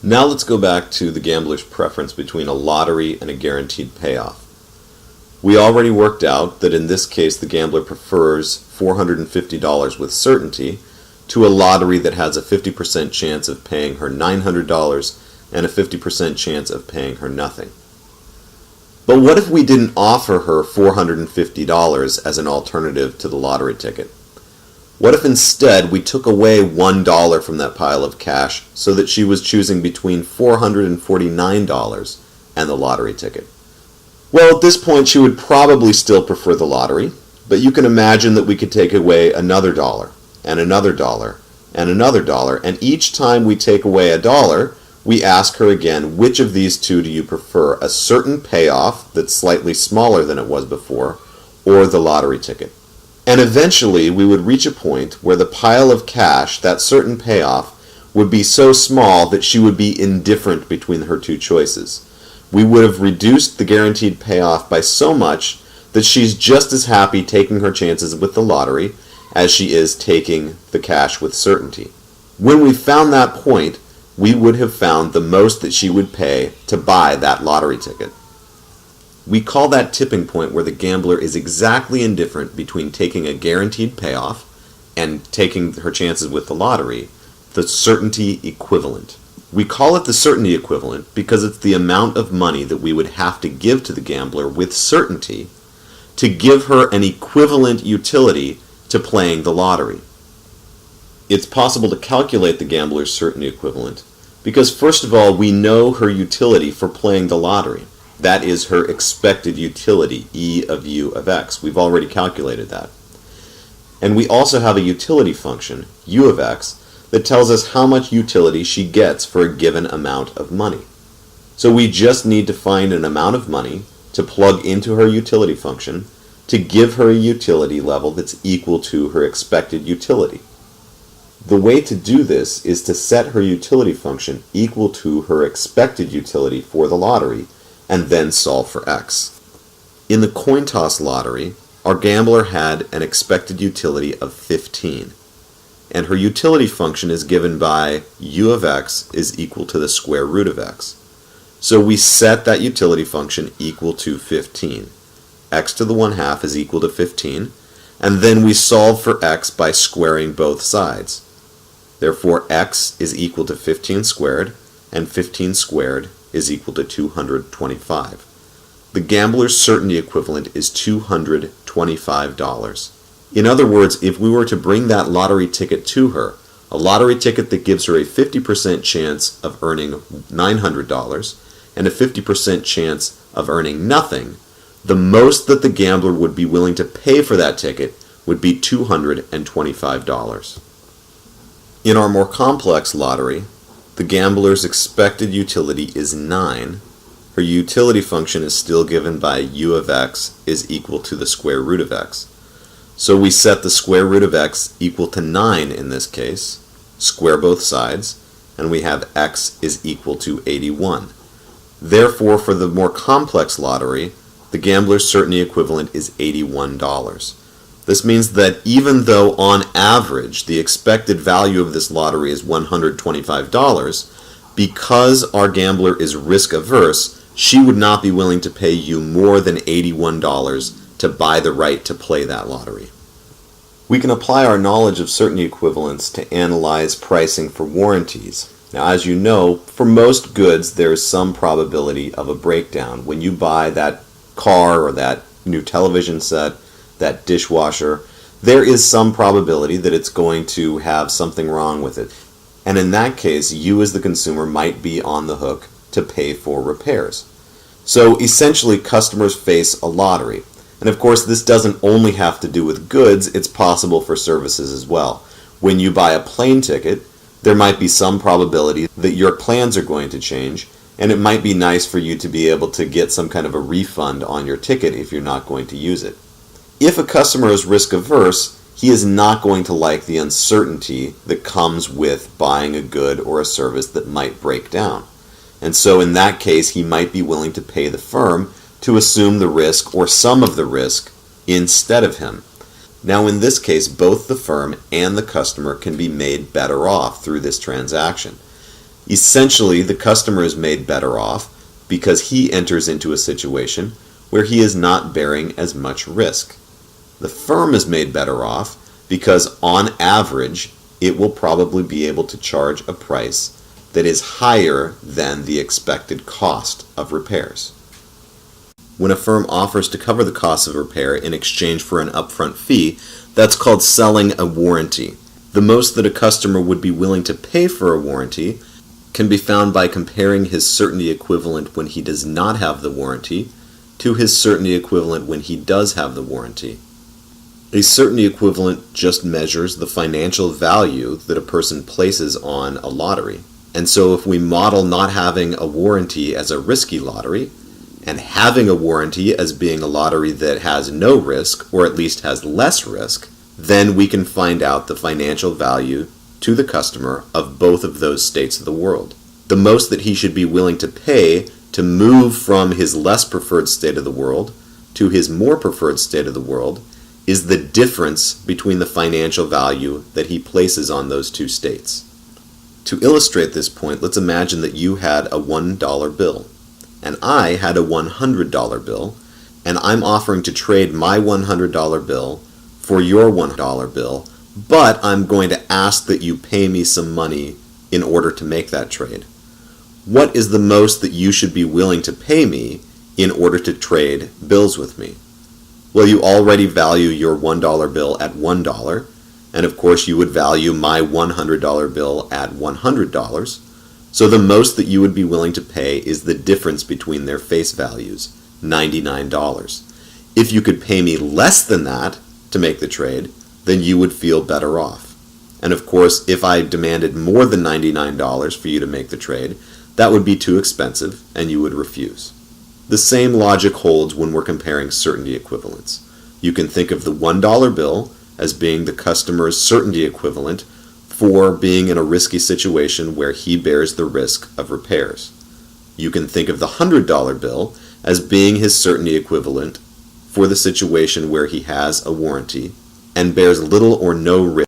Now let's go back to the gambler's preference between a lottery and a guaranteed payoff. We already worked out that in this case the gambler prefers $450 with certainty to a lottery that has a 50% chance of paying her $900 and a 50% chance of paying her nothing. But what if we didn't offer her $450 as an alternative to the lottery ticket? What if instead we took away $1 from that pile of cash so that she was choosing between $449 and the lottery ticket? Well, at this point she would probably still prefer the lottery, but you can imagine that we could take away another dollar, and another dollar, and another dollar, and each time we take away a dollar, we ask her again, which of these two do you prefer, a certain payoff that's slightly smaller than it was before, or the lottery ticket? And eventually we would reach a point where the pile of cash, that certain payoff, would be so small that she would be indifferent between her two choices. We would have reduced the guaranteed payoff by so much that she's just as happy taking her chances with the lottery as she is taking the cash with certainty. When we found that point, we would have found the most that she would pay to buy that lottery ticket. We call that tipping point where the gambler is exactly indifferent between taking a guaranteed payoff and taking her chances with the lottery, the certainty equivalent. We call it the certainty equivalent because it's the amount of money that we would have to give to the gambler with certainty to give her an equivalent utility to playing the lottery. It's possible to calculate the gambler's certainty equivalent because first of all we know her utility for playing the lottery. That is her expected utility, E of U of X. We've already calculated that. And we also have a utility function, U of X, that tells us how much utility she gets for a given amount of money. So we just need to find an amount of money to plug into her utility function to give her a utility level that's equal to her expected utility. The way to do this is to set her utility function equal to her expected utility for the lottery and then solve for X. In the coin toss lottery, our gambler had an expected utility of 15, and her utility function is given by U of X is equal to the square root of X. So we set that utility function equal to 15. X to the 1/2 is equal to 15, and then we solve for X by squaring both sides. Therefore, X is equal to 15 squared, and 15 squared is equal to 225. The gambler's certainty equivalent is $225. In other words, if we were to bring that lottery ticket to her, a lottery ticket that gives her a 50% chance of earning $900 and a 50% chance of earning nothing, the most that the gambler would be willing to pay for that ticket would be $225. In our more complex lottery, the gambler's expected utility is 9. Her utility function is still given by U of X is equal to the square root of X. So we set the square root of X equal to 9 in this case, square both sides, and we have X is equal to 81. Therefore, for the more complex lottery, the gambler's certainty equivalent is $81. This means that even though on average the expected value of this lottery is $125, because our gambler is risk averse, she would not be willing to pay you more than $81 to buy the right to play that lottery. We can apply our knowledge of certainty equivalence to analyze pricing for warranties. Now, as you know, for most goods there is some probability of a breakdown. When you buy that car or that new television set, that dishwasher, there is some probability that it's going to have something wrong with it. And in that case, you as the consumer might be on the hook to pay for repairs. So essentially, customers face a lottery. And of course, this doesn't only have to do with goods, it's possible for services as well. When you buy a plane ticket, there might be some probability that your plans are going to change, and it might be nice for you to be able to get some kind of a refund on your ticket if you're not going to use it. If a customer is risk averse, he is not going to like the uncertainty that comes with buying a good or a service that might break down. And so in that case, he might be willing to pay the firm to assume the risk or some of the risk instead of him. Now in this case, both the firm and the customer can be made better off through this transaction. Essentially, the customer is made better off because he enters into a situation where he is not bearing as much risk. The firm is made better off because on average, it will probably be able to charge a price that is higher than the expected cost of repairs. When a firm offers to cover the cost of repair in exchange for an upfront fee, that's called selling a warranty. The most that a customer would be willing to pay for a warranty can be found by comparing his certainty equivalent when he does not have the warranty to his certainty equivalent when he does have the warranty. A certainty equivalent just measures the financial value that a person places on a lottery. And so if we model not having a warranty as a risky lottery, and having a warranty as being a lottery that has no risk, or at least has less risk, then we can find out the financial value to the customer of both of those states of the world. The most that he should be willing to pay to move from his less preferred state of the world to his more preferred state of the world is the difference between the financial value that he places on those two states. To illustrate this point, let's imagine that you had a $1 bill, and I had a $100 bill, and I'm offering to trade my $100 bill for your $1 bill, but I'm going to ask that you pay me some money in order to make that trade. What is the most that you should be willing to pay me in order to trade bills with me? Well, you already value your $1 bill at $1, and of course you would value my $100 bill at $100, so the most that you would be willing to pay is the difference between their face values, $99. If you could pay me less than that to make the trade, then you would feel better off. And of course, if I demanded more than $99 for you to make the trade, that would be too expensive and you would refuse. The same logic holds when we're comparing certainty equivalents. You can think of the $1 bill as being the customer's certainty equivalent for being in a risky situation where he bears the risk of repairs. You can think of the $100 bill as being his certainty equivalent for the situation where he has a warranty and bears little or no risk